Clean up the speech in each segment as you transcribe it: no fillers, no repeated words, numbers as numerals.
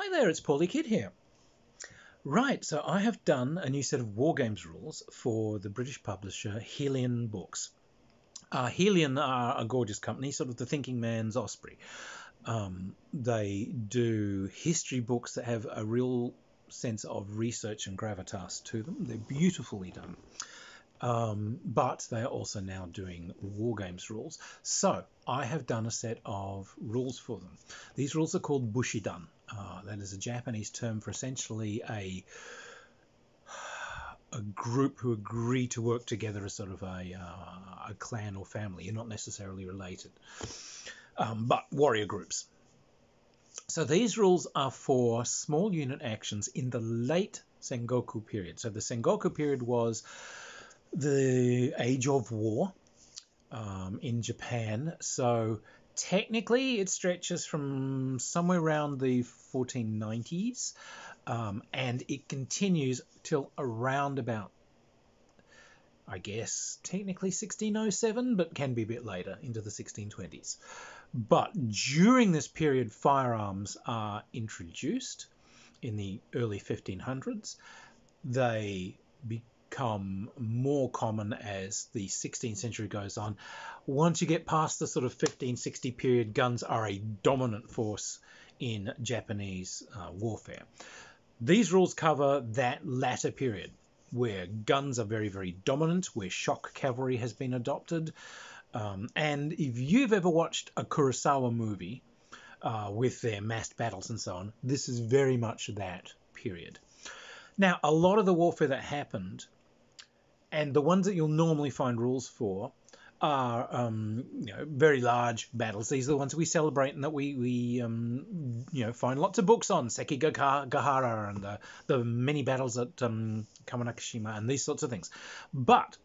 Hi there, it's Paulie Kid here. Right, so I have done a new set of wargames rules for the British publisher Helion Books. Helion are a gorgeous company, sort of the thinking man's Osprey. They do history books that have a real sense of research and gravitas to them. They're beautifully done. But they are also now doing wargames rules. So I have done a set of rules for them. These rules are called Bushidan. That is a Japanese term for essentially a group who agree to work together as sort of a clan or family. You're not necessarily related, but warrior groups. So these rules are for small unit actions in the late Sengoku period. So the Sengoku period was the age of war in Japan. So technically it stretches from somewhere around the 1490s and it continues till around about, I guess, technically 1607, but can be a bit later, into the 1620s. But during this period, firearms are introduced in the early 1500s. They become more common as the 16th century goes on. Once you get past the sort of 1560 period, guns are a dominant force in Japanese warfare. These rules cover that latter period where guns are very, very dominant, where shock cavalry has been adopted. And if you've ever watched a Kurosawa movie with their massed battles and so on, this is very much that period. Now, a lot of the warfare that happened, and the ones that you'll normally find rules for, are very large battles. These are the ones we celebrate and that we find lots of books on, Sekigahara and the many battles at Kawanakashima and these sorts of things. But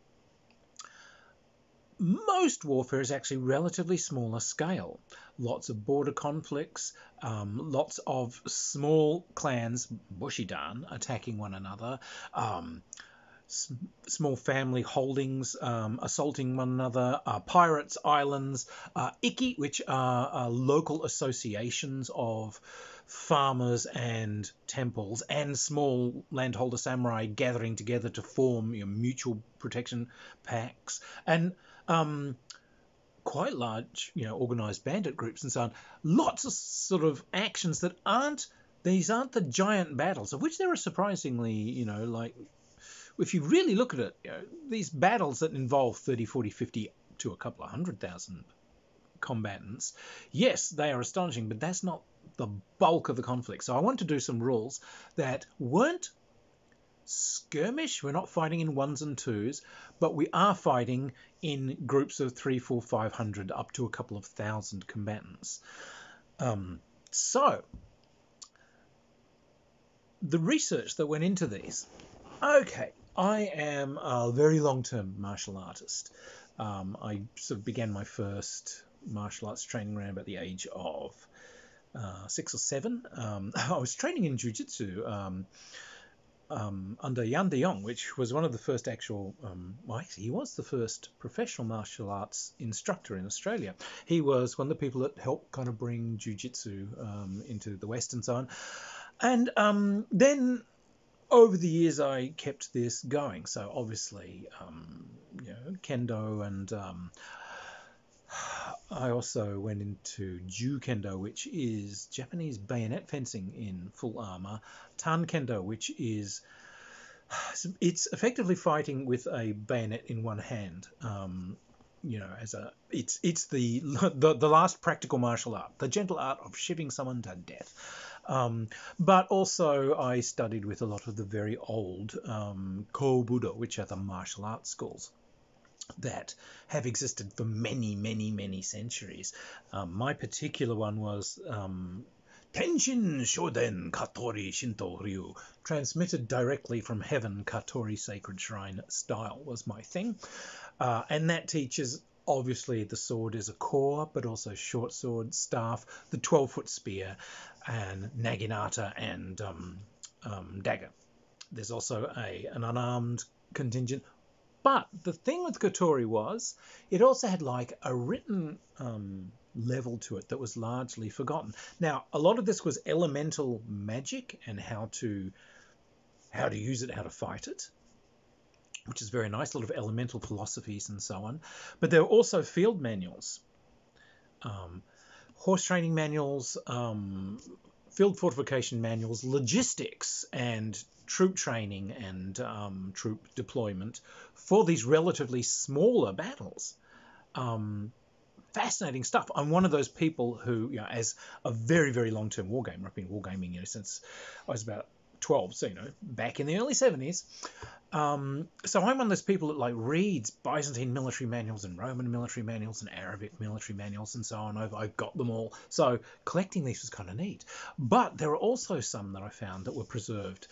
most warfare is actually relatively smaller scale. Lots of border conflicts, lots of small clans, Bushidan, attacking one another, small family holdings assaulting one another, pirates, islands, iki, which are local associations of farmers and temples, and small landholder samurai gathering together to form mutual protection pacts, and quite large, organized bandit groups and so on. Lots of sort of actions that aren't the giant battles, of which there are surprisingly, like, if you really look at it, these battles that involve 30, 40, 50 to a couple of 100,000 combatants, yes, they are astonishing, but that's not the bulk of the conflict. So I want to do some rules that weren't skirmish. We're not fighting in ones and twos, but we are fighting in groups of 3, 4, 500 up to a couple of thousand combatants. So the research that went into these. Okay, I am a very long-term martial artist. I sort of began my first martial arts training around about the age of 6 or 7. I was training in jiu-jitsu under Yan De Jong, which was one of the first actual, actually he was the first professional martial arts instructor in Australia. He was one of the people that helped kind of bring jiu-jitsu into the West and so on. And then over the years, I kept this going. So obviously, kendo, and I also went into Ju Kendo, which is Japanese bayonet fencing in full armor. Tan Kendo, which is it's effectively fighting with a bayonet in one hand. It's the last practical martial art, the gentle art of shiving someone to death. But also I studied with a lot of the very old Kobudo, which are the martial arts schools that have existed for many, many, many centuries. My particular one was Tenshin Shoden Katori Shinto Ryu, transmitted directly from heaven, Katori Sacred Shrine style was my thing. And that teaches, obviously, the sword is a core, but also short sword, staff, the 12-foot spear, and naginata and dagger. There's also an unarmed contingent. But the thing with Katori was it also had like a written level to it that was largely forgotten. Now, a lot of this was elemental magic and how to use it, how to fight it, which is very nice, a lot of elemental philosophies and so on. But there were also field manuals, horse training manuals, field fortification manuals, logistics and troop training and troop deployment for these relatively smaller battles. Fascinating stuff. I'm one of those people who, as a very, very long-term wargamer, I've been wargaming since I was about 12, so back in the early 70s. So I'm one of those people that reads Byzantine military manuals and Roman military manuals and Arabic military manuals and so on. I've got them all. So collecting these was kind of neat. But there are also some that I found that were preserved,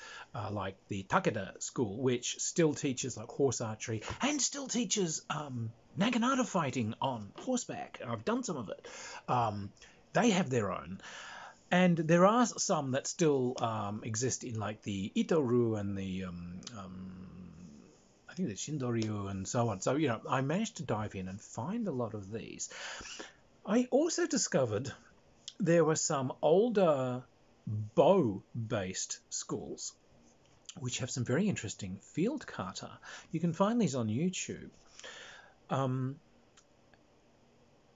like the Takeda school, which still teaches horse archery and still teaches Naginata fighting on horseback. I've done some of it. They have their own. And there are some that still exist in the Itoru and the I think the Shindoryu and so on. So, I managed to dive in and find a lot of these. I also discovered there were some older bow-based schools which have some very interesting field kata. You can find these on YouTube. And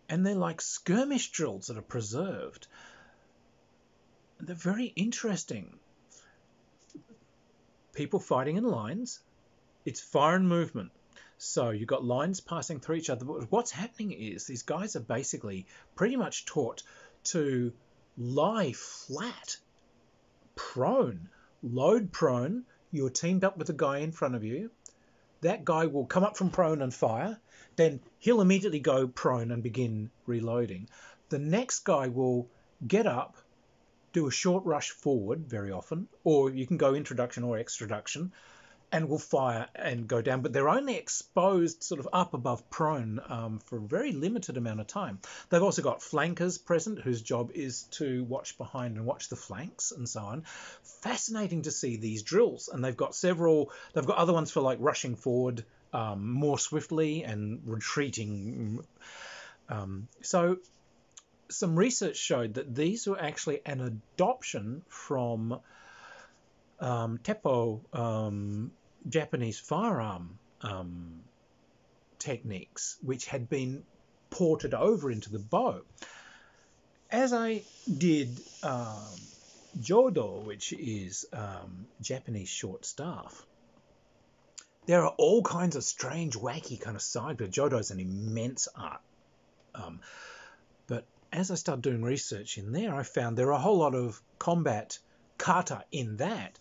they're like skirmish drills that are preserved. They're very interesting. People fighting in lines. It's fire and movement. So you've got lines passing through each other. But what's happening is these guys are basically pretty much taught to lie flat, prone, load prone. You're teamed up with a guy in front of you. That guy will come up from prone and fire. Then he'll immediately go prone and begin reloading. The next guy will get up, do a short rush forward very often, or you can go introduction or extraduction, and will fire and go down. But they're only exposed sort of up above prone for a very limited amount of time. They've also got flankers present whose job is to watch behind and watch the flanks and so on. Fascinating to see these drills. And they've got other ones for rushing forward more swiftly and retreating. So some research showed that these were actually an adoption from Teppo Japanese firearm techniques, which had been ported over into the bow. As I did Jodo, which is Japanese short staff, there are all kinds of strange, wacky kind of side, but Jodo is an immense art. But as I started doing research in there, I found there are a whole lot of combat kata in that,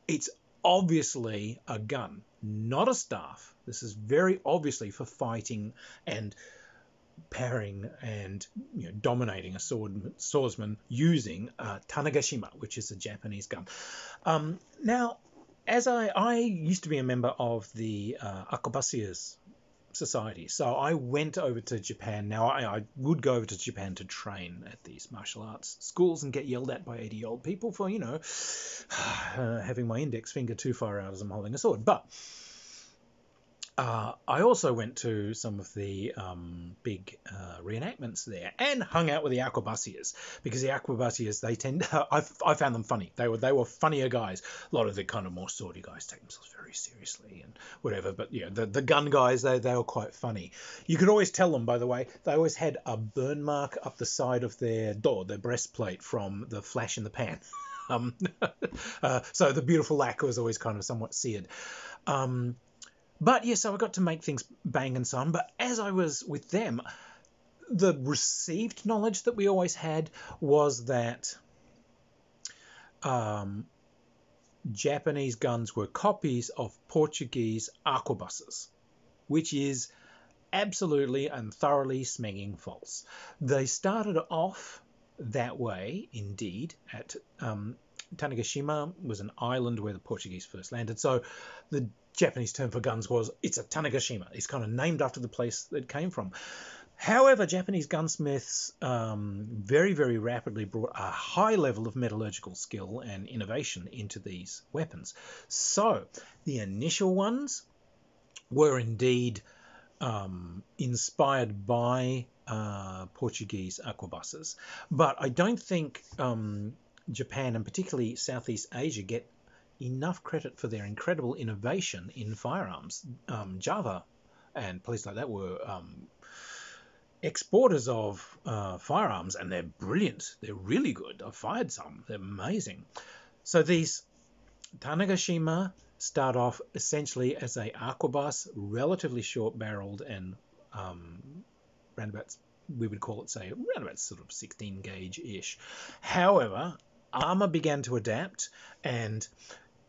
it's obviously a gun, not a staff. This is very obviously for fighting and parrying and dominating a swordsman using Tanegashima, which is a Japanese gun. Now, as I used to be a member of the Akobasias Society, so I went over to Japan. Now, I would go over to Japan to train at these martial arts schools and get yelled at by 80-year-old people for, having my index finger too far out as I'm holding a sword. But I also went to some of the big reenactments there and hung out with the Akobasias, because the Akobasias, I found them funny. They were funnier guys. A lot of the kind of more swordy guys take themselves very seriously and whatever. But the gun guys, they were quite funny. You could always tell them, by the way, they always had a burn mark up the side of their breastplate from the flash in the pan. So the beautiful lacquer was always kind of somewhat seared. But yes, so I got to make things bang and so on. But as I was with them, the received knowledge that we always had was that Japanese guns were copies of Portuguese arquebuses, which is absolutely and thoroughly smanging false. They started off that way, indeed, at Tanegashima was an island where the Portuguese first landed. So the Japanese term for guns it's a Tanegashima. It's kind of named after the place that it came from. However, Japanese gunsmiths very, very rapidly brought a high level of metallurgical skill and innovation into these weapons. So the initial ones were indeed inspired by Portuguese arquebuses. But I don't think Japan and particularly Southeast Asia get enough credit for their incredible innovation in firearms. Java and places like that were exporters of firearms, and they're brilliant. They're really good. I've fired some. They're amazing. So these Tanegashima start off essentially as a arquebus, relatively short-barreled and roundabouts, we would call it, say, roundabout sort of 16 gauge-ish. However, armor began to adapt, and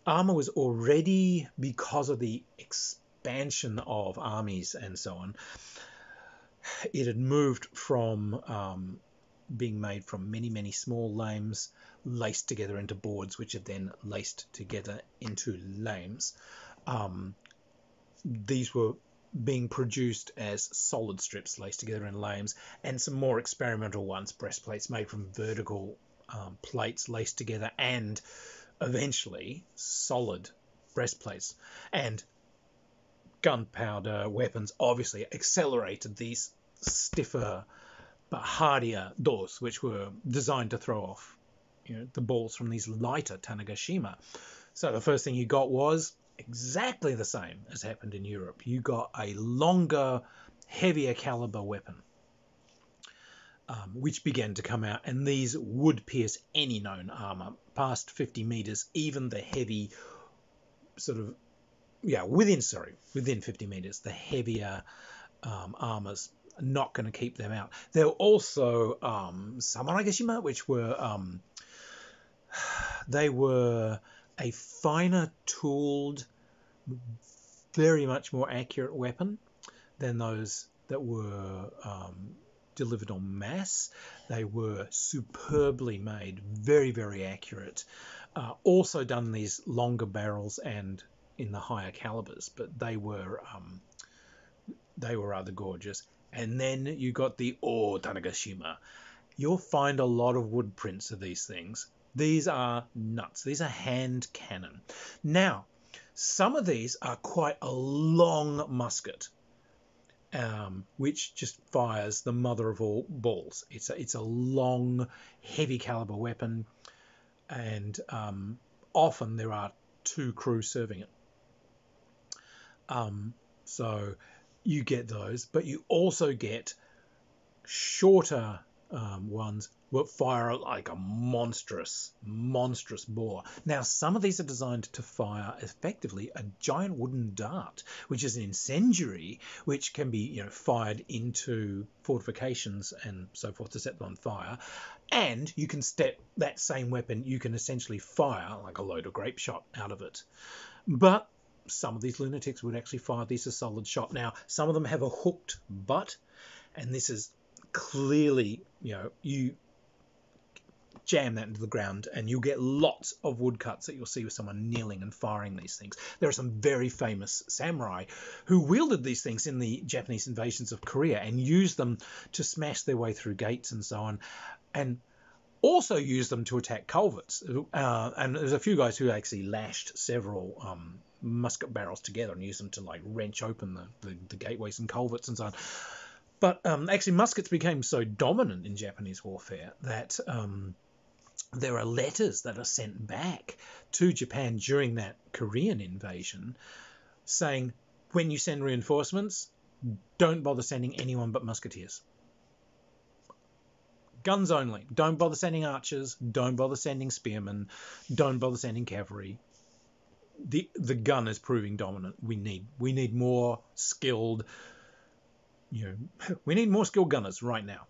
armor was already, because of the expansion of armies and so on, it had moved from being made from many, many small lames laced together into boards, which are then laced together into lames. These were being produced as solid strips laced together in lames, and some more experimental ones, breastplates made from vertical plates laced together, and eventually solid breastplates. And gunpowder weapons obviously accelerated these stiffer but hardier dos, which were designed to throw off the balls from these lighter Tanegashima. So the first thing you got was exactly the same as happened in Europe. You got a longer, heavier caliber weapon, which began to come out, and these would pierce any known armor past 50 meters, even the heavy within 50 meters, the heavier armors not going to keep them out. There were also Samurai-gashima, which were they were a finer tooled, very much more accurate weapon than those that were delivered en masse. They were superbly made, very, very accurate. Also done these longer barrels and in the higher calibers, but they were rather gorgeous. And then you got the Tanegashima. You'll find a lot of wood prints of these things. These are nuts. These are hand cannon. Now, some of these are quite a long musket, which just fires the mother of all balls. It's a long, heavy caliber weapon, and often there are two crew serving it. So you get those, but you also get shorter ones that fire like a monstrous bore. Now, some of these are designed to fire effectively a giant wooden dart, which is an incendiary, which can be fired into fortifications and so forth to set them on fire. And you can step that same weapon, you can essentially fire like a load of grape shot out of it. But some of these lunatics would actually fire these as solid shot. Now, some of them have a hooked butt, and this is clearly, you jam that into the ground and you'll get lots of woodcuts that you'll see with someone kneeling and firing these things. There are some very famous samurai who wielded these things in the Japanese invasions of Korea and used them to smash their way through gates and so on, and also used them to attack culverts. And there's a few guys who actually lashed several musket barrels together and used them to like wrench open the gateways and culverts and so on. But actually muskets became so dominant in Japanese warfare that there are letters that are sent back to Japan during that Korean invasion saying, when you send reinforcements, don't bother sending anyone but musketeers. Guns only. Don't bother sending archers. Don't bother sending spearmen. Don't bother sending cavalry. The gun is proving dominant. We need more skilled. We need more skilled gunners right now.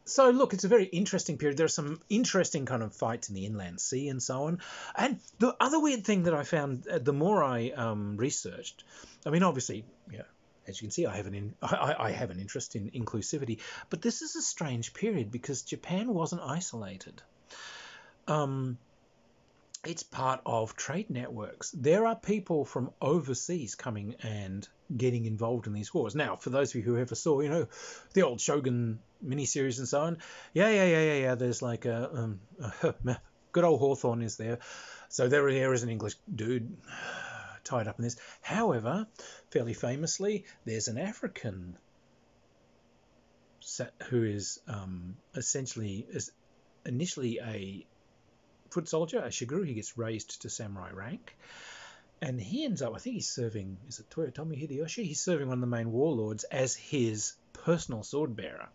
So look, it's a very interesting period. There are some interesting kind of fights in the inland sea and so on. And the other weird thing that I found, the more I researched, I mean, obviously, as you can see, I have an interest in inclusivity, but this is a strange period because Japan wasn't isolated. It's part of trade networks. There are people from overseas coming and getting involved in these wars. Now, for those of you who ever saw, the old Shogun miniseries and so on, yeah. There's like a good old Hawthorne is there. So there is an English dude tied up in this. However, fairly famously, there's an African who is essentially is initially a foot soldier, a shiguru. He gets raised to samurai rank, and he ends up, I think he's serving, is it Toyotomi Hideyoshi? He's serving one of the main warlords as his personal sword bearer.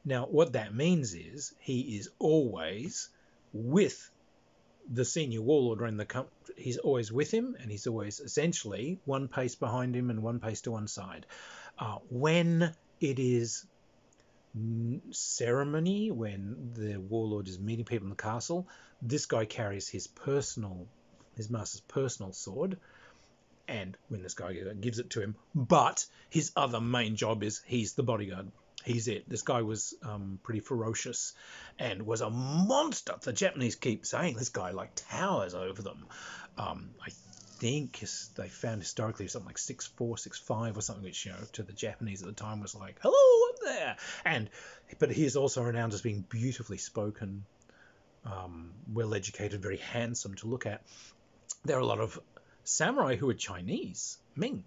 Now, what that means is he is always with the senior warlord running the company. He's always with him, and he's always essentially one pace behind him and one pace to one side. When it is ceremony, when the warlord is meeting people in the castle, this guy carries his master's personal sword, and when this guy gives it to him, but his other main job is he's the bodyguard. He's it. This guy was pretty ferocious and was a monster. The Japanese keep saying this guy like towers over them. I think they found historically something like 6'4", 6'5", or something, which, to the Japanese at the time was like, hello up there. But he is also renowned as being beautifully spoken, well educated, very handsome to look at. There are a lot of samurai who are Chinese, Ming,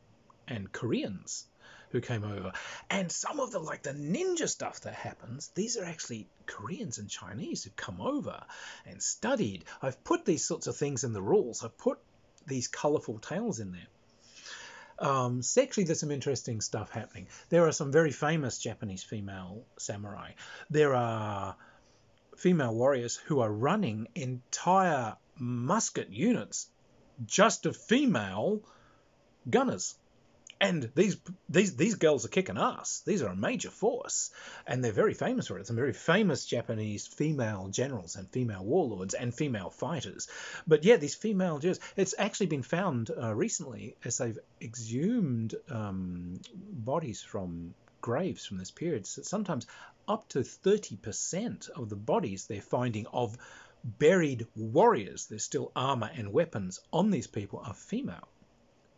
and Koreans who came over, and some of the ninja stuff that happens, these are actually Koreans and Chinese who've come over and studied. I've put these sorts of things in the rules. I've put these colourful tales in there. Sexually, there's some interesting stuff happening. There are some very famous Japanese female samurai. There are female warriors who are running entire musket units just of female gunners. And these girls are kicking ass. These are a major force, and they're very famous for it. Some very famous Japanese female generals and female warlords and female fighters. But yeah, these female generals, it's actually been found recently as they've exhumed bodies from graves from this period. So sometimes up to 30% of the bodies they're finding of buried warriors, there's still armor and weapons on these people, are female.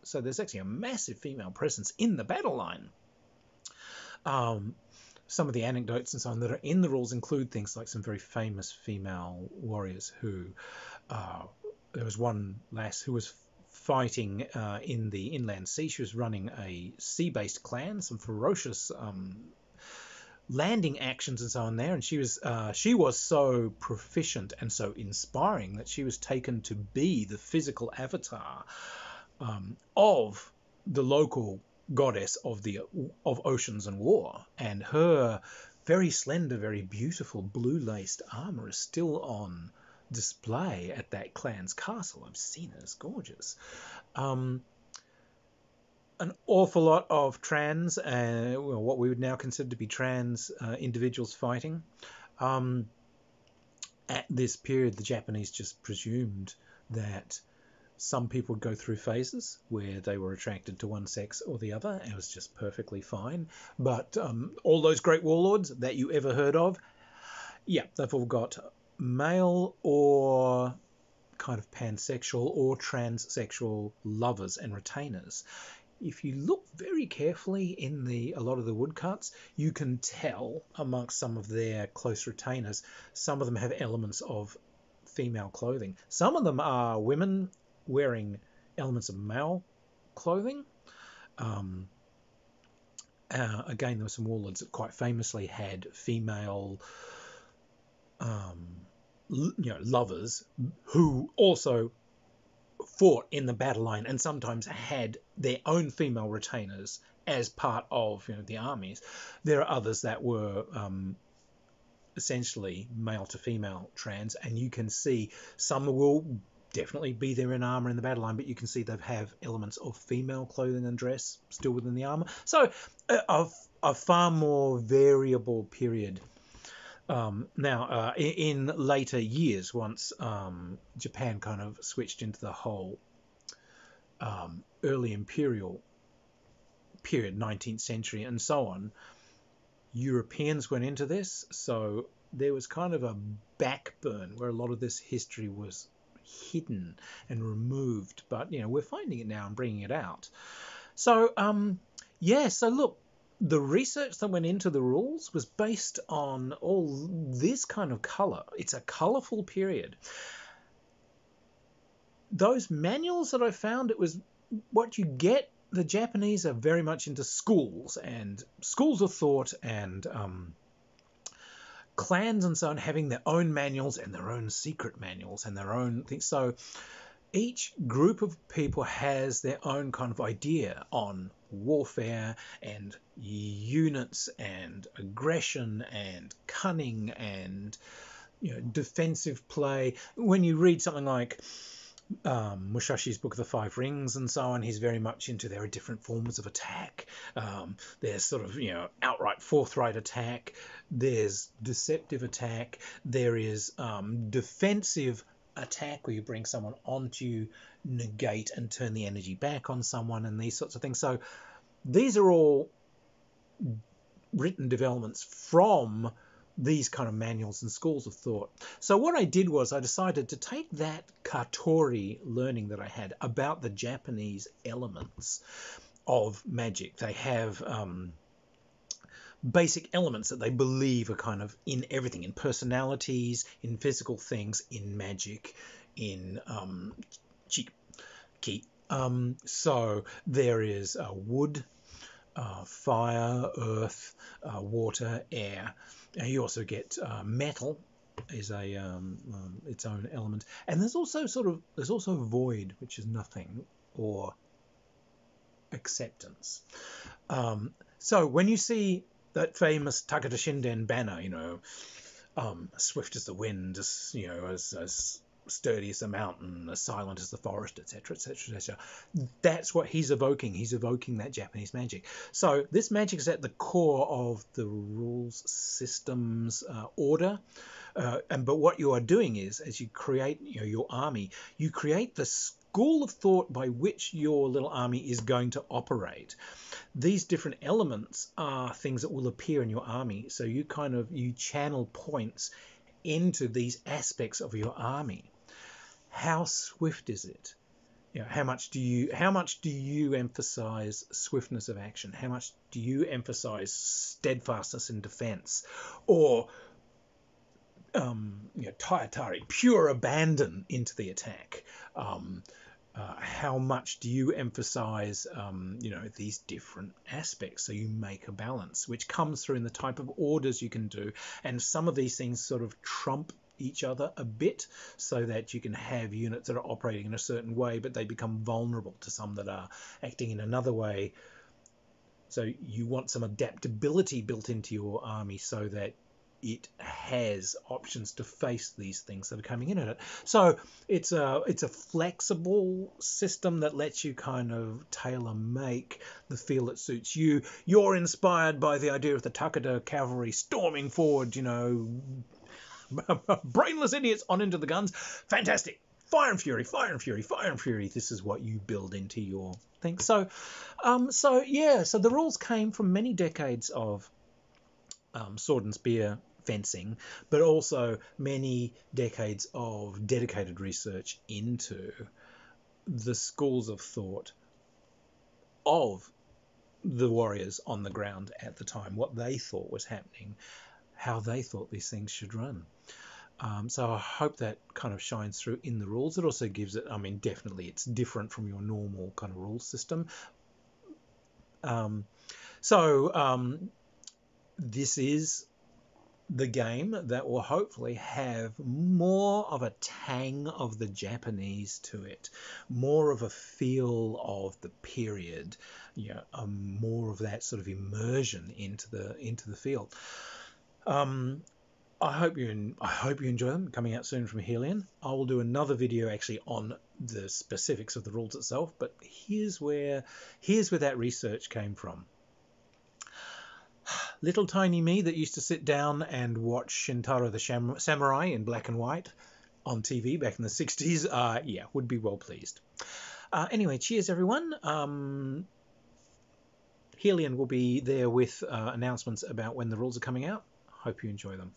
So there's actually a massive female presence in the battle line. Some of the anecdotes and so on that are in the rules include things like some very famous female warriors who... there was one lass who was fighting in the inland sea. She was running a sea-based clan, some ferocious landing actions and so on there, and she was so proficient and so inspiring that she was taken to be the physical avatar of the local goddess of oceans and war, and her very slender, very beautiful blue-laced armor is still on display at that clan's castle. I've seen it; it's gorgeous. An awful lot of trans, what we would now consider to be trans individuals fighting. At this period, the Japanese just presumed that some people would go through phases where they were attracted to one sex or the other, and it was just perfectly fine. But all those great warlords that you ever heard of, yeah, they've all got male or kind of pansexual or transsexual lovers and retainers. If you look very carefully in a lot of the woodcuts, you can tell amongst some of their close retainers, some of them have elements of female clothing. Some of them are women wearing elements of male clothing. Again, there were some warlords that quite famously had female lovers who also fought in the battle line and sometimes had their own female retainers as part of the armies. There are others that were essentially male to female trans, and you can see some will definitely be there in armor in the battle line, but you can see they have elements of female clothing and dress still within the armor. So a far more variable period. Now, in later years, once Japan kind of switched into the whole early imperial period, 19th century and so on, Europeans went into this, so there was kind of a backburn where a lot of this history was hidden and removed, but we're finding it now and bringing it out. So so look, the research that went into the rules was based on all this kind of color. It's a colorful period. Those manuals that I found, it was what you get the Japanese are very much into schools and schools of thought and clans and so on having their own manuals and their own secret manuals and their own things. So each group of people has their own kind of idea on warfare and units and aggression and cunning and defensive play. When you read something like Musashi's Book of the Five Rings and so on, he's very much into there are different forms of attack. There's sort of outright forthright attack, there's deceptive attack, there is defensive attack where you bring someone onto you, negate and turn the energy back on someone, and these sorts of things. So these are all written developments from these kind of manuals and schools of thought. So what I did was I decided to take that Katori learning that I had about the Japanese elements of magic. They have basic elements that they believe are kind of in everything, in personalities, in physical things, in magic, in ki. So there is wood, fire, earth, water, air. You also get metal is a its own element, and there's also void, which is nothing, or acceptance. So when you see that famous Takeda Shinden banner, swift as the wind, as sturdy as the mountain, as silent as the forest, etc., etc., etc. That's what he's evoking. He's evoking that Japanese magic. So this magic is at the core of the rules systems order. But what you are doing is, as you create your army, you create the school of thought by which your little army is going to operate. These different elements are things that will appear in your army. So you channel points into these aspects of your army. How swift is it? How much do you emphasize swiftness of action? How much do you emphasize steadfastness in defense? Or Taiatari, pure abandon into the attack. How much do you emphasize, these different aspects, so you make a balance, which comes through in the type of orders you can do, and some of these things sort of trump each other a bit, so that you can have units that are operating in a certain way, but they become vulnerable to some that are acting in another way. So you want some adaptability built into your army so that it has options to face these things that are coming in at it. So it's a flexible system that lets you kind of tailor make the feel that suits you. You're inspired by the idea of the Takeda cavalry storming forward, brainless idiots on into the guns. Fantastic. Fire and fury, fire and fury, fire and fury. This is what you build into your thing. So the rules came from many decades of sword and spear fencing, but also many decades of dedicated research into the schools of thought of the warriors on the ground at the time, what they thought was happening, how they thought these things should run. So I hope that kind of shines through in the rules. It also gives it, definitely it's different from your normal kind of rule system. This is the game that will hopefully have more of a tang of the Japanese to it, more of a feel of the period, more of that sort of immersion into the field. I hope you enjoy them. Coming out soon from Helion. I will do another video actually on the specifics of the rules itself, but here's where that research came from. Little tiny me that used to sit down and watch Shintaro the Samurai in black and white on TV back in the 60s, would be well pleased. Anyway, cheers everyone. Helion will be there with announcements about when the rules are coming out. Hope you enjoy them.